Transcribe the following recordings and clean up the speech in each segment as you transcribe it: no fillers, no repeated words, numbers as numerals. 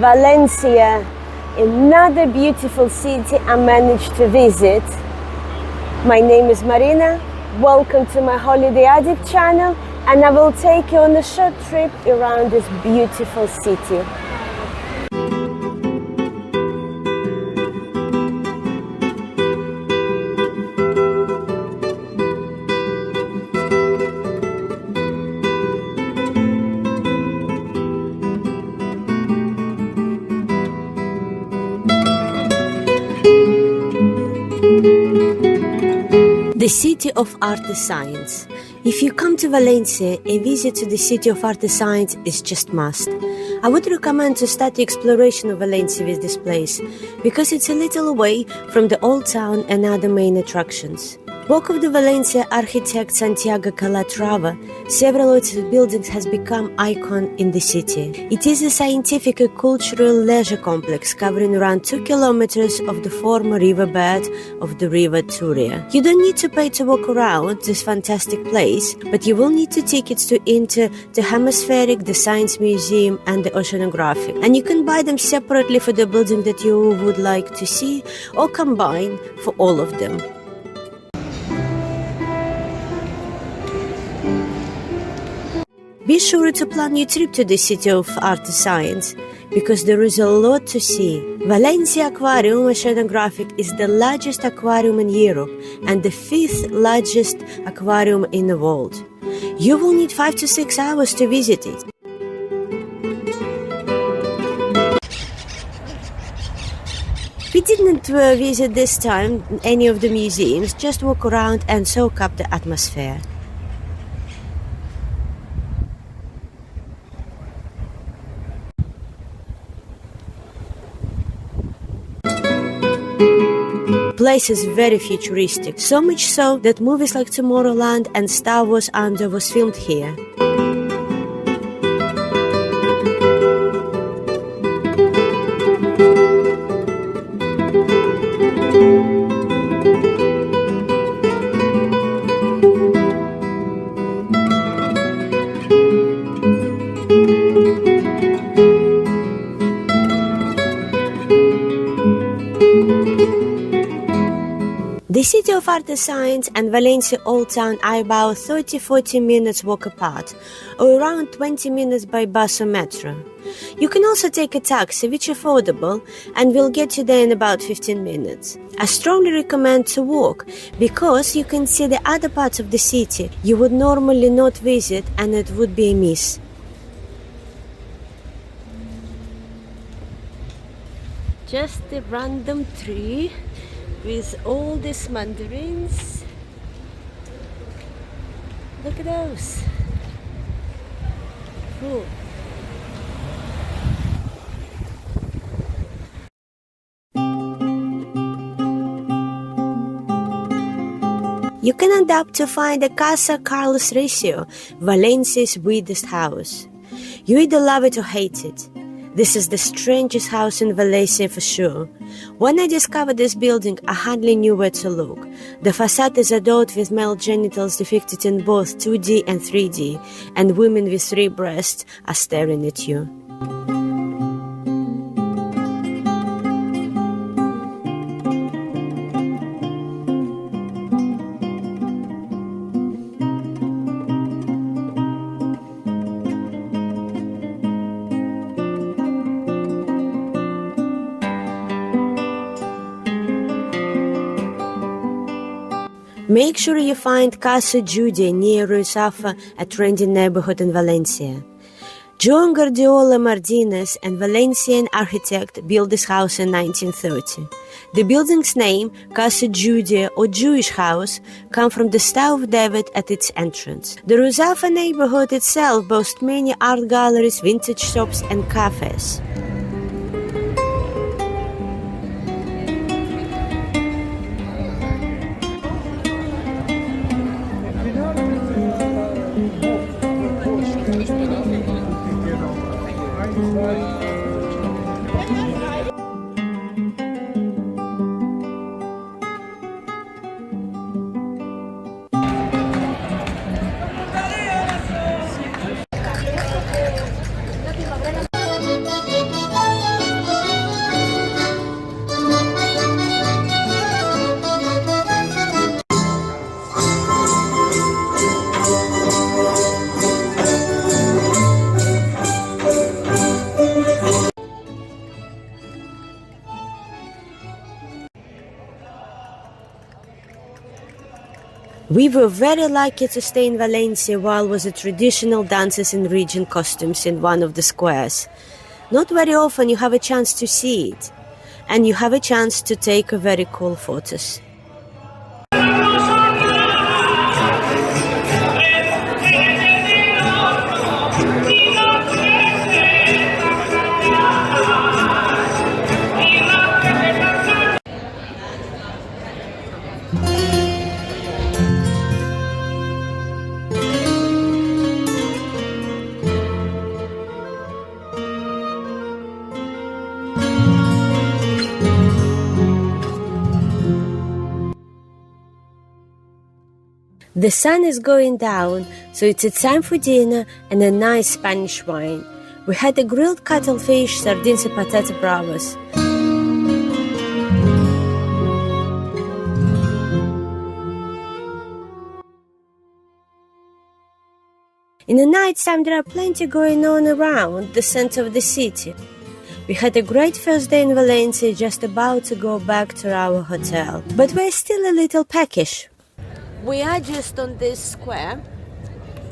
Valencia, another beautiful city I managed to visit. My name is Marina, welcome to my Holiday Addict channel, and I will take you on a short trip around this beautiful city. The City of Art and Science. If you come to Valencia, a visit to the City of Art and Science is just must. I would recommend to start the exploration of Valencia with this place, because it's a little away from the old town and other main attractions. Walk of the Valencia architect Santiago Calatrava, several of its buildings has become icon in the city. It is a scientific and cultural leisure complex covering around 2 kilometers of the former riverbed of the river Turia. You don't need to pay to walk around this fantastic place, but you will need 2 tickets to enter the Hemispheric, the Science Museum and the Oceanographic. And you can buy them separately for the building that you would like to see, or combine for all of them. Be sure to plan your trip to the City of Art and Science, because there is a lot to see. Valencia Aquarium Oceanographic is the largest aquarium in Europe and the 5th largest aquarium in the world. You will need 5 to 6 hours to visit it. We didn't visit this time any of the museums, just walk around and soak up the atmosphere. Place is very futuristic, so much so that movies like Tomorrowland and Star Wars Under was filmed here. The City of Art and Science and Valencia Old Town are about 30-40 minutes walk apart, or around 20 minutes by bus or metro. You can also take a taxi, which is affordable, and will get you there in about 15 minutes. I strongly recommend to walk, because you can see the other parts of the city you would normally not visit, and it would be a miss. Just a random tree with all these mandarins. Look at those. Cool. You can end up to find the Casa Carlos Recio, Valencia's weirdest house. You either love it or hate it. This is the strangest house in Valencia for sure. When I discovered this building, I hardly knew where to look. The facade is adorned with male genitals depicted in both 2D and 3D, and women with 3 breasts are staring at you. Make sure you find Casa Judy near Ruzafa, a trendy neighborhood in Valencia. Joan Guardiola Martinez, a Valencian architect, built this house in 1930. The building's name, Casa Judy or Jewish house, comes from the Star of David at its entrance. The Ruzafa neighborhood itself boasts many art galleries, vintage shops and cafes. We were very lucky to stay in Valencia while was a traditional dances in region costumes in one of the squares. Not very often you have a chance to see it, and you have a chance to take a very cool photos. The sun is going down, so it's a time for dinner and a nice Spanish wine. We had a grilled cuttlefish, sardines and patata bravas. In the night time there are plenty going on around the center of the city. We had a great first day in Valencia, just about to go back to our hotel. But we're still a little peckish. We are just on this square.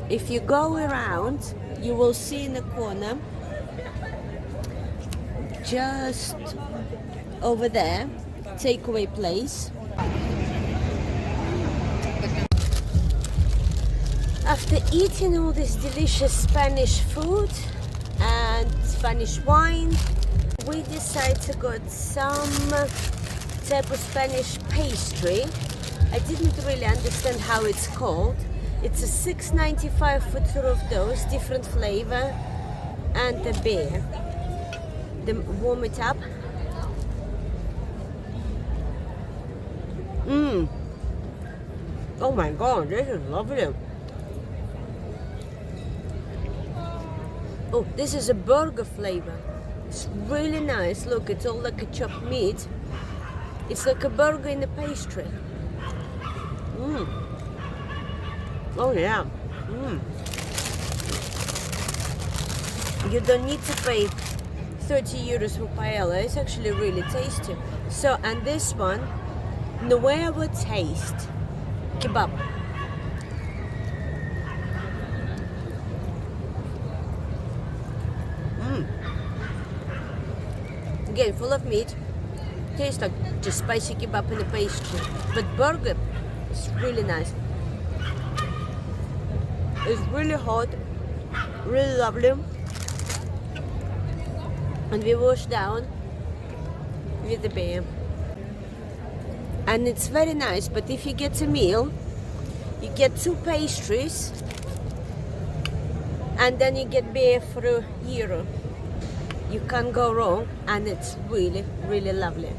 If you go around, you will see in the corner, just over there, takeaway place. After eating all this delicious Spanish food and Spanish wine, we decided to get some type of Spanish pastry. I didn't really understand how it's called. It's a $6.95 for two of those, different flavor, and a beer. Then warm it up. Oh my god, this is lovely. Oh, this is a burger flavor. It's really nice. Look, it's all like a chopped meat. It's like a burger in a pastry. Oh yeah. You don't need to pay 30 euros for paella. It's actually really tasty. So, and this one, nuevo taste kebab. Again, full of meat. Tastes like just spicy kebab in a pastry. But burger is really nice. It's really hot, really lovely. And we wash down with the beer. And it's very nice, but if you get a meal, you get 2 pastries and then you get beer for €1. You can't go wrong, and it's really, really lovely.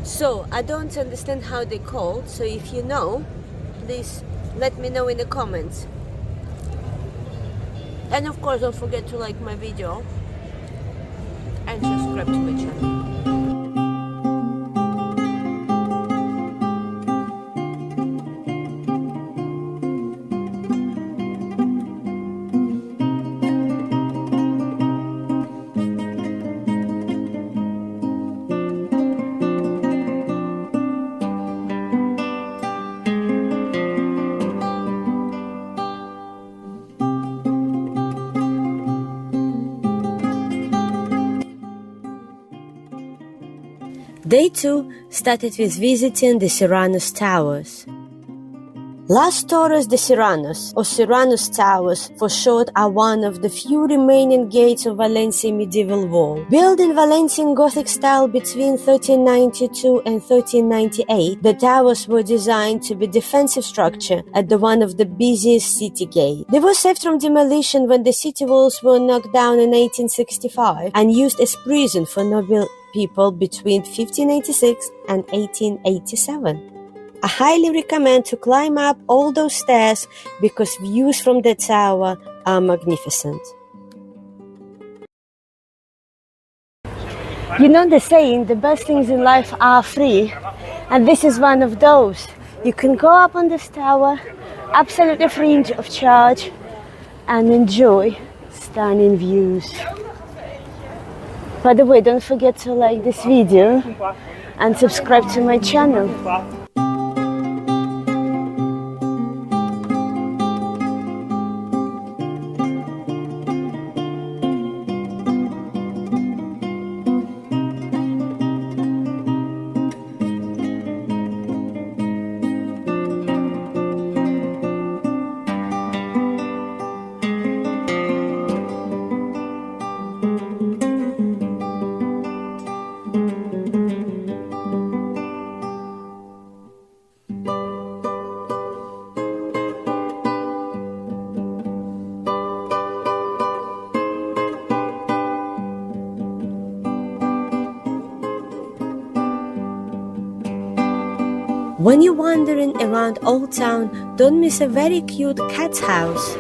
So I don't understand how they're called, so if you know, please let me know in the comments. And of course, don't forget to like my video and subscribe to my channel. Day 2 started with visiting the Serranos Towers. Las Torres de Serranos, or Serranos Towers for short, are one of the few remaining gates of Valencia medieval wall. Built in Valencian Gothic style between 1392 and 1398, the towers were designed to be defensive structure at the one of the busiest city gate. They were saved from demolition when the city walls were knocked down in 1865 and used as prison for noble people between 1586 and 1887. I highly recommend to climb up all those stairs because views from the tower are magnificent. You know the saying, the best things in life are free, and this is one of those. You can go up on this tower, absolutely free of charge, and enjoy stunning views. By the way, don't forget to like this video and subscribe to my channel. When you're wandering around Old Town, don't miss a very cute cat's house.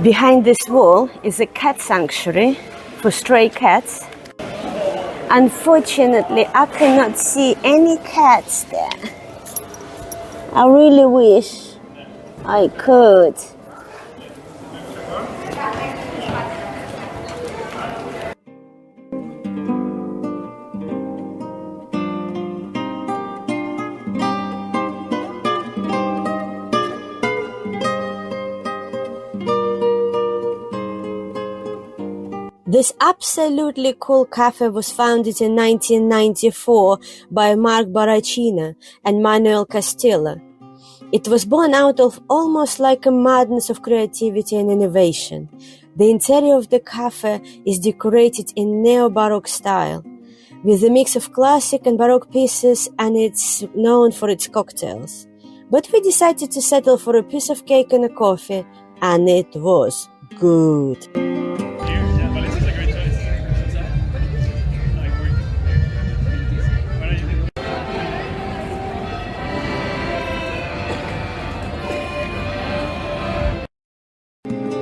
Behind this wall is a cat sanctuary for stray cats. Unfortunately, I cannot see any cats there. I really wish I could. This absolutely cool cafe was founded in 1994 by Mark Baracina and Manuel Castillo. It was born out of almost like a madness of creativity and innovation. The interior of the cafe is decorated in neo-Baroque style, with a mix of classic and Baroque pieces, and it's known for its cocktails. But we decided to settle for a piece of cake and a coffee, and it was good.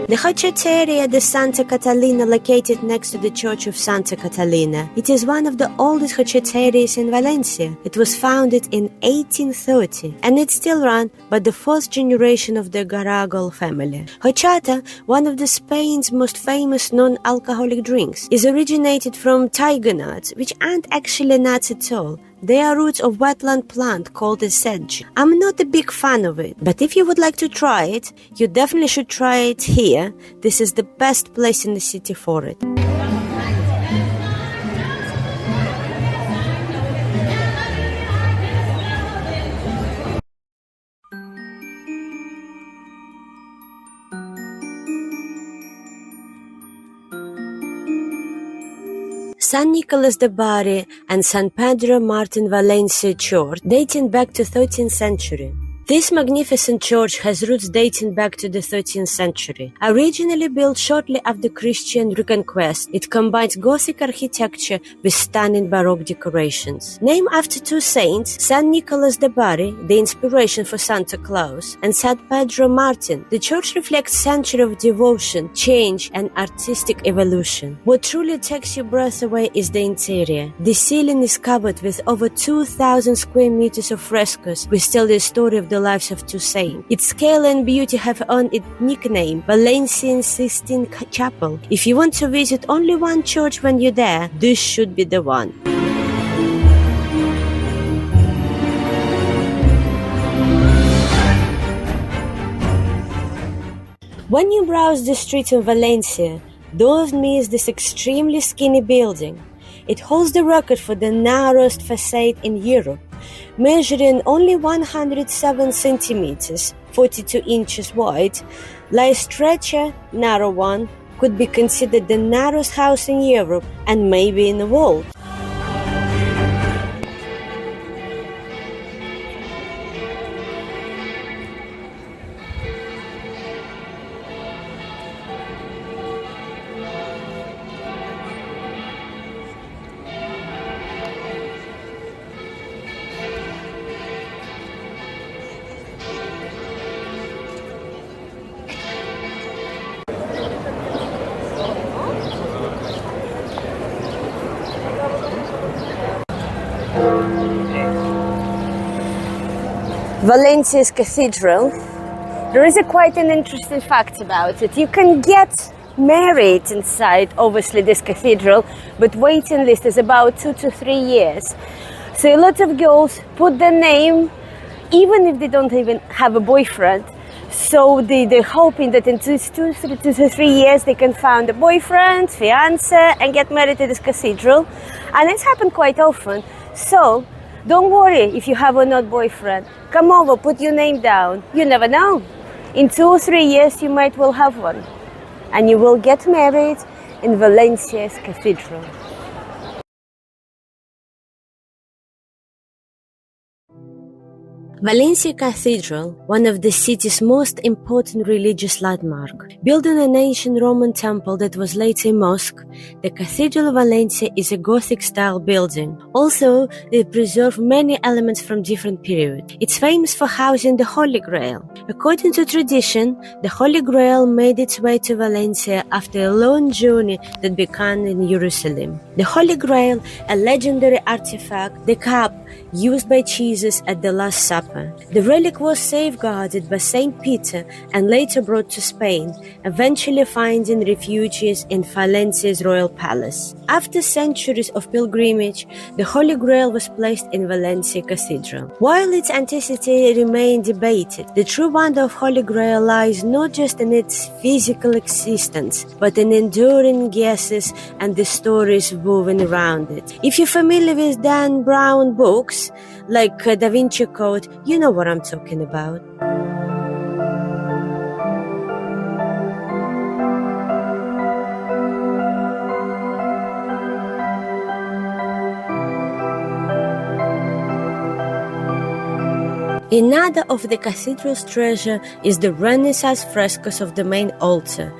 The Hoceteria de Santa Catalina, located next to the Church of Santa Catalina. It is one of the oldest hoceterias in Valencia. It was founded in 1830 and it's still run by the fourth generation of the Garagol family. Horchata, one of the Spain's most famous non-alcoholic drinks, is originated from tiger nuts, which aren't actually nuts at all. They are roots of wetland plant called a sedge. I'm not a big fan of it, but if you would like to try it, you definitely should try it here. This is the best place in the city for it. San Nicolas de Bari and San Pedro Martin Valencia Church, dating back to 13th century. This magnificent church has roots dating back to the 13th century. Originally built shortly after Christian reconquest, it combines Gothic architecture with stunning Baroque decorations. Named after two saints, San Nicolas de Bari, the inspiration for Santa Claus, and San Pedro Martin, the church reflects centuries of devotion, change, and artistic evolution. What truly takes your breath away is the interior. The ceiling is covered with over 2,000 square meters of frescoes, which tell the story of the lives of two saints. Its scale and beauty have earned its nickname, Valencian Sistine Chapel. If you want to visit only one church when you're there, this should be the one. When you browse the streets of Valencia, don't miss this extremely skinny building. It holds the record for the narrowest facade in Europe, measuring only 107 centimeters, 42 inches wide. La Estrecha, narrow one, could be considered the narrowest house in Europe and maybe in the world. Valencia's cathedral. There is quite an interesting fact about it. You can get married inside, obviously, this cathedral, but waiting list is about 2 to 3 years. So a lot of girls put their name, even if they don't even have a boyfriend. So they're hoping that in 2 to 3 years they can find a boyfriend, fiancé, and get married at this cathedral. And it's happened quite often. So don't worry if you have or not boyfriend. Come over, put your name down. You never know. In 2 or 3 years you might well have one. And you will get married in Valencia's cathedral. Valencia Cathedral, one of the city's most important religious landmarks. Built on an ancient Roman temple that was later a mosque, the Cathedral of Valencia is a Gothic-style building. Also, they preserve many elements from different periods. It's famous for housing the Holy Grail. According to tradition, the Holy Grail made its way to Valencia after a long journey that began in Jerusalem. The Holy Grail, a legendary artifact, the cup used by Jesus at the Last Supper. The relic was safeguarded by Saint Peter and later brought to Spain, eventually finding refuge in Valencia's royal palace. After centuries of pilgrimage, the Holy Grail was placed in Valencia Cathedral. While its authenticity remained debated, the true wonder of Holy Grail lies not just in its physical existence, but in enduring guesses and the stories woven around it. If you're familiar with Dan Brown books, like Da Vinci Code, you know what I'm talking about. Another of the cathedral's treasure is the Renaissance frescoes of the main altar,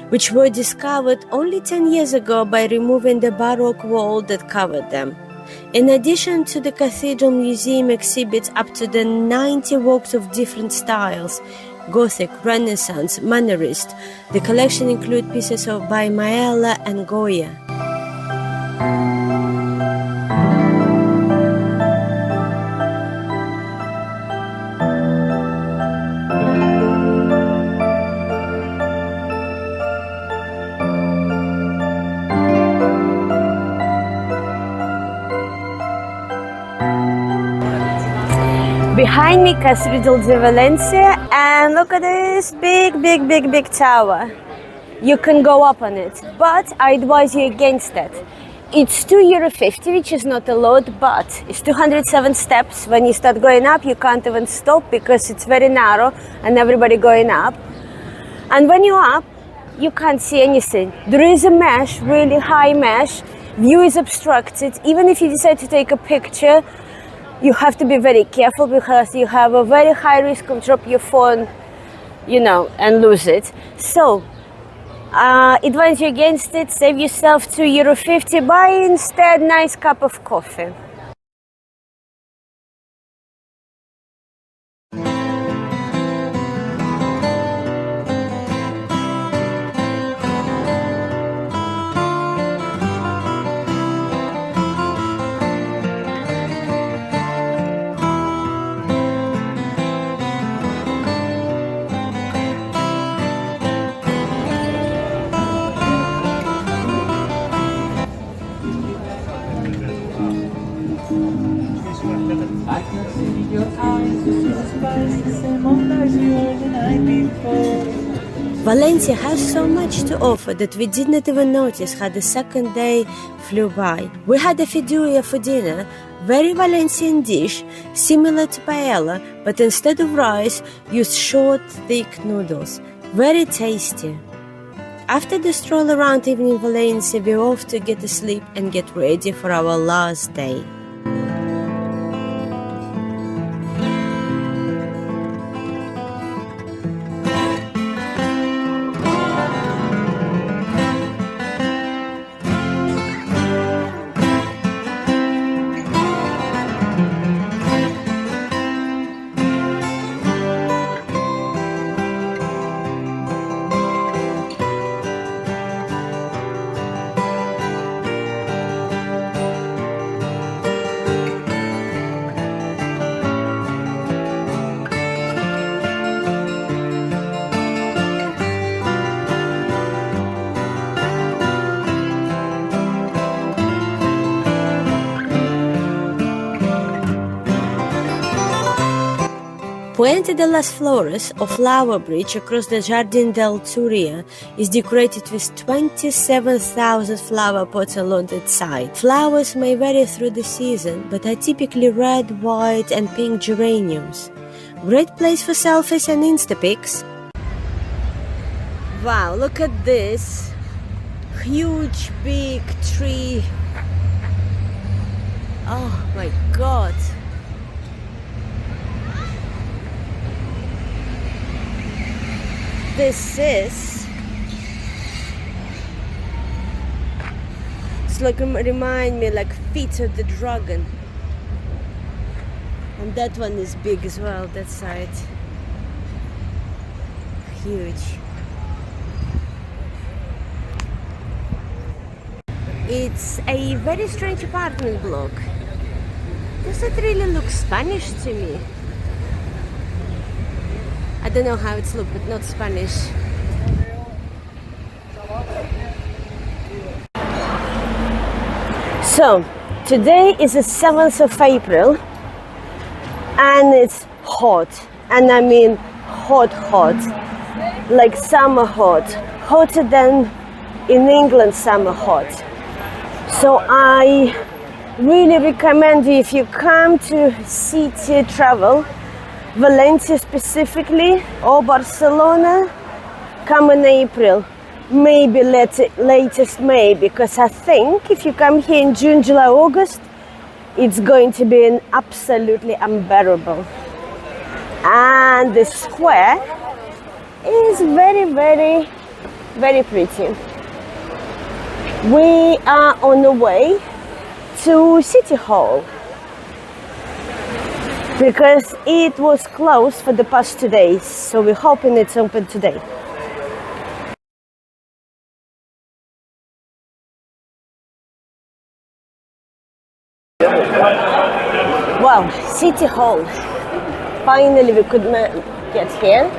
which were discovered only 10 years ago by removing the Baroque wall that covered them. In addition to the Cathedral Museum exhibits up to 90 works of different styles, Gothic, Renaissance, Mannerist. The collection includes pieces by Maella and Goya. Behind me, Cathedral de Valencia, and look at this big tower. You can go up on it, but I advise you against that. It's €2.50, which is not a lot, but it's 207 steps. When you start going up, you can't even stop because it's very narrow and everybody going up. And when you're up, you can't see anything. There is a mesh, really high mesh. View is obstructed. Even if you decide to take a picture, you have to be very careful because you have a very high risk of drop your phone, and lose it. So, advise you against it. Save yourself €2.50. Buy instead nice cup of coffee. I can see your eyes, this is spice, the same old as yours the night before. Valencia has so much to offer that we did not even notice how the second day flew by. We had a fideuà for dinner, very Valencian dish, similar to paella, but instead of rice, used short, thick noodles. Very tasty. After the stroll around evening Valencia, we're off to get a sleep and get ready for our last day. Puente de las Flores, or Flower Bridge across the Jardín del Turia, is decorated with 27,000 flower pots along its side. Flowers may vary through the season, but are typically red, white and pink geraniums. Great place for selfies and Insta pics. Wow, look at this! huge big tree. Oh my god. This is, it's like remind me like feet of the dragon. And that one is big as well, that side. Huge. It's a very strange apartment block. Does it really look Spanish to me? I don't know how it's looked, but not Spanish. So, today is the 7th of April and it's hot. And I mean hot, like summer hot. Hotter than in England summer hot. So I really recommend you, if you come to city travel, Valencia specifically, or Barcelona, come in April, maybe latest May, because I think if you come here in June, July, August, it's going to be absolutely unbearable. And the square is very, very, very pretty. We are on the way to City Hall, because it was closed for the past 2 days, so we're hoping it's open today. Well, City Hall. Finally we could get here.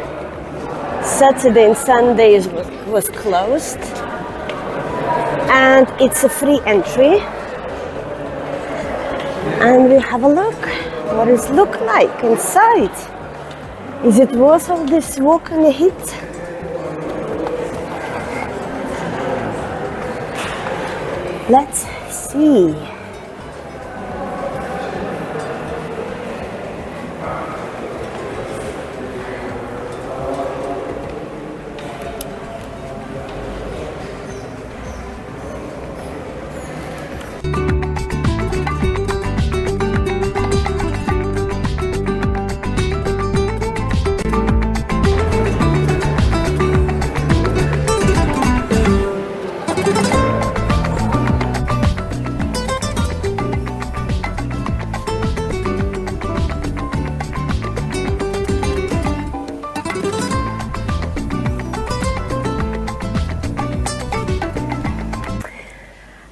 Saturday and Sunday was closed. And it's a free entry. And we have a look. What does it look like inside? Is it worth all this walk and the heat? Let's see.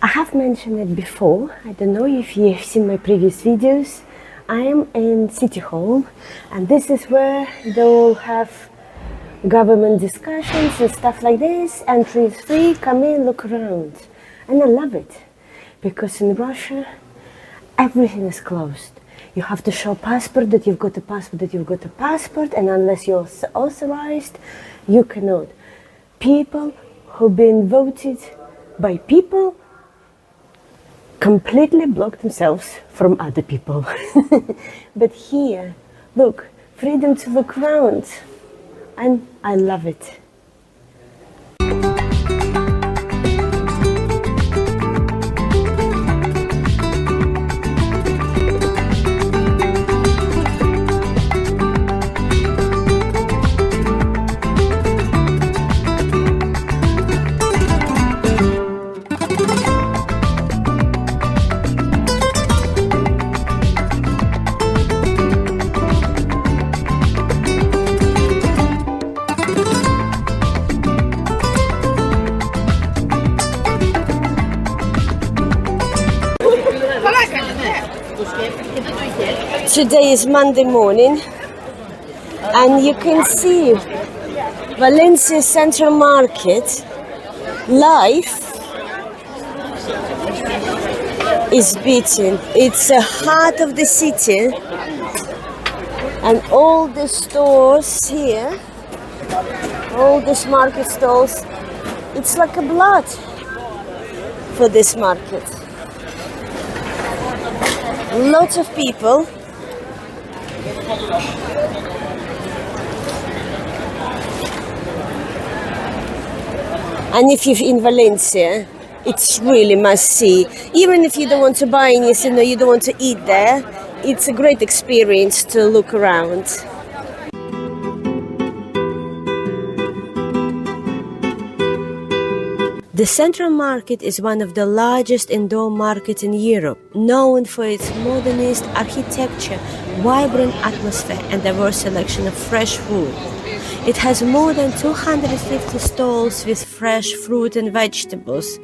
I have mentioned it before. I don't know if you've seen my previous videos. I am in City Hall, and this is where they'll have government discussions and stuff like this. Entry is free, come in, look around. And I love it, because in Russia, everything is closed. You have to show passport, that you've got a passport, and unless you're authorized, you cannot. People who've been voted by people completely block themselves from other people. But here, look, freedom to look around, and I love it. Today is Monday morning, and you can see Valencia Central Market. Life is beating. It's the heart of the city, and all the stores here, all these market stalls, it's like a blood for this market. Lots of people. And if you're in Valencia, it's really must see. Even if you don't want to buy anything or you don't want to eat there, it's a great experience to look around. The Central Market is one of the largest indoor markets in Europe, known for its modernist architecture, vibrant atmosphere and diverse selection of fresh food. It has more than 250 stalls with fresh fruit and vegetables,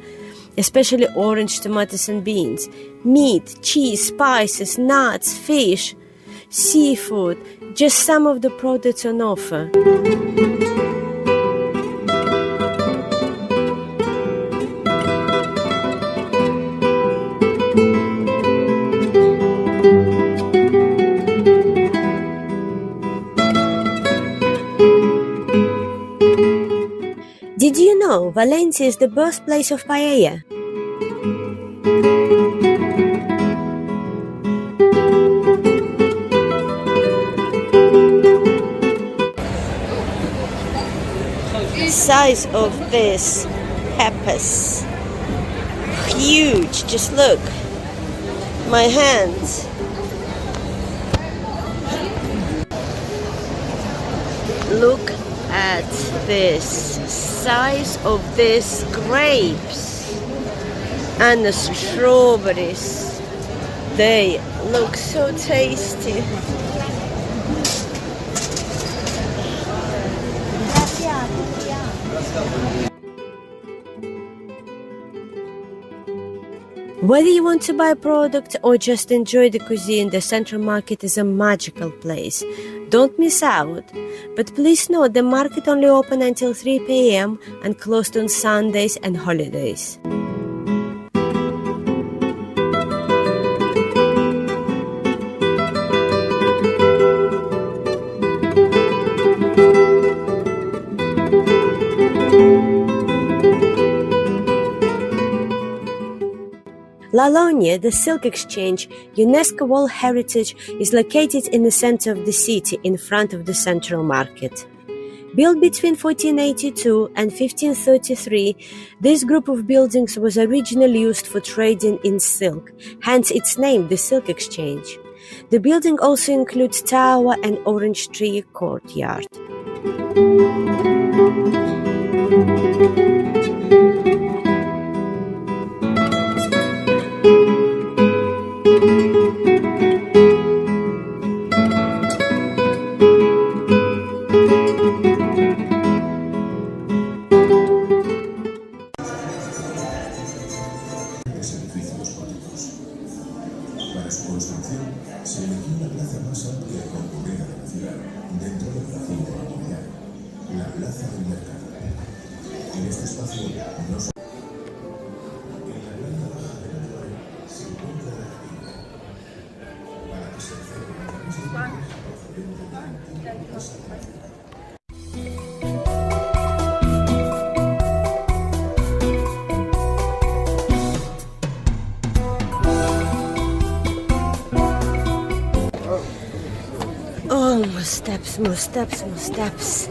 especially orange, tomatoes and beans, meat, cheese, spices, nuts, fish, seafood, just some of the products on offer. Did you know Valencia is the birthplace of paella? Size of this peppers, huge, just look, my hands. Look at this size of these grapes and the strawberries. They look so tasty. Whether you want to buy a product or just enjoy the cuisine, the Central Market is a magical place. Don't miss out. But please note the market only open until 3 p.m. and closed on Sundays and holidays. La Lonia, the Silk Exchange, UNESCO World Heritage, is located in the center of the city in front of the Central Market. Built between 1482 and 1533, this group of buildings was originally used for trading in silk, hence its name, the Silk Exchange. The building also includes tower and orange tree courtyard. Para su construcción, se eligió la plaza más amplia y concurrida de la ciudad, dentro del recinto comercial, la Plaza del Mercado. En este espacio, no solo en la planta baja de la torre se encuentra la capilla, para que se observe la misma procedente de la antigua casa de la ciudad. Oh, more steps, more steps, more steps.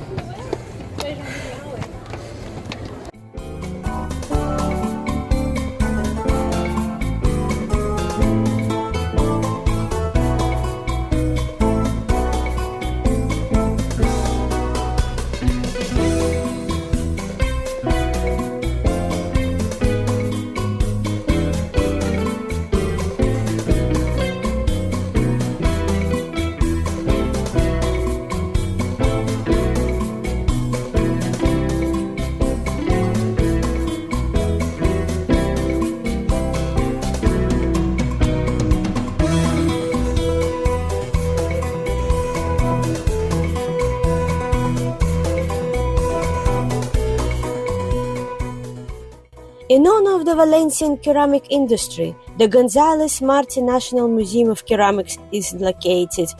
In honor of the Valencian ceramic industry, the González Martí National Museum of Ceramics is located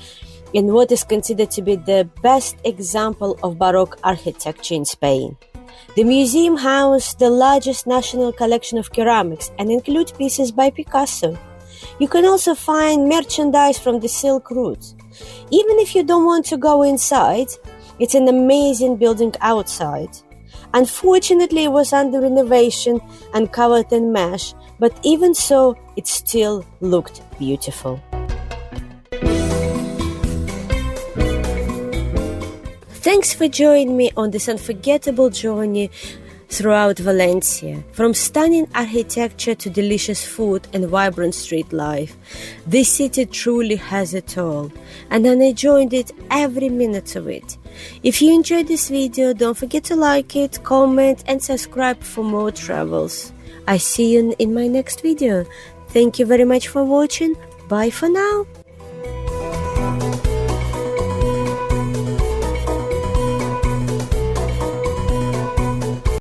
in what is considered to be the best example of Baroque architecture in Spain. The museum houses the largest national collection of ceramics and includes pieces by Picasso. You can also find merchandise from the Silk Route. Even if you don't want to go inside, it's an amazing building outside. Unfortunately, it was under renovation and covered in mesh, but even so, it still looked beautiful. Thanks for joining me on this unforgettable journey throughout Valencia. From stunning architecture to delicious food and vibrant street life, this city truly has it all, and I enjoyed it every minute of it. If you enjoyed this video, don't forget to like it, comment and subscribe for more travels. I see you in my next video. Thank you very much for watching. Bye for now.